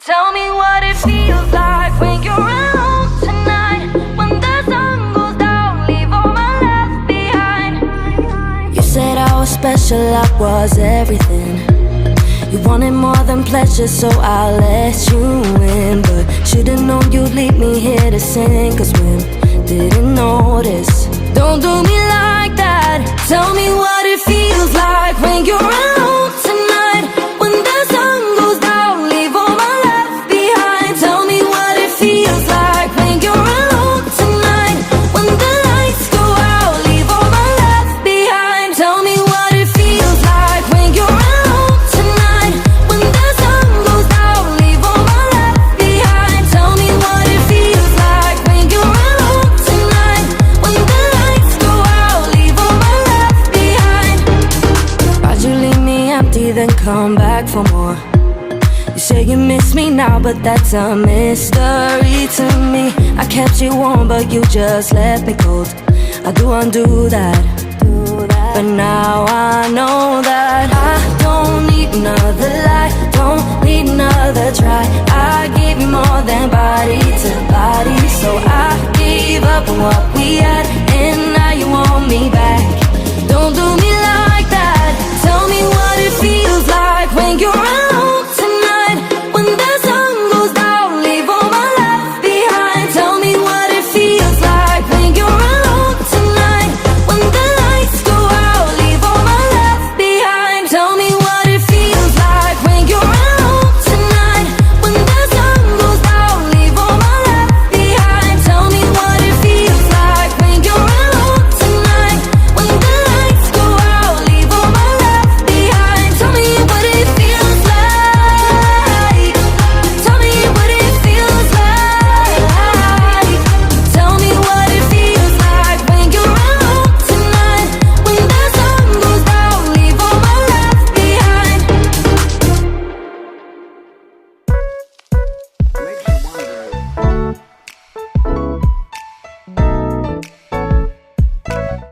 Tell me what it feels like when you're alone tonight. When the sun goes down, leave all my love behind. You said I was special, I was everything. You wanted more than pleasure, so I let you in. But should've known you'd leave me here to sing. Cause women didn't notice. Don't do me like that. Tell me what it feels like when you're alone tonight. When the sun goes down, leave all my love behind. Tell me what it feels like when you're alone tonight. When the lights go out, leave all my love behind. Tell me what it feels like when you're alone tonight. When the sun goes down, leave all my love behind. Tell me what it feels like when you're alone tonight. When the lights go out, leave all my love behind. Why'd you leave me empty, then come back for more? You say you miss me now, but that's a mystery to me. I kept you warm, but you just left me cold. I do undo that, but now I know that I don't need another lie, don't need another try. I gave you more than body to body, so I gave up on what we had, and now you want me back. Don't do me like that. Tell me what it feels like when you're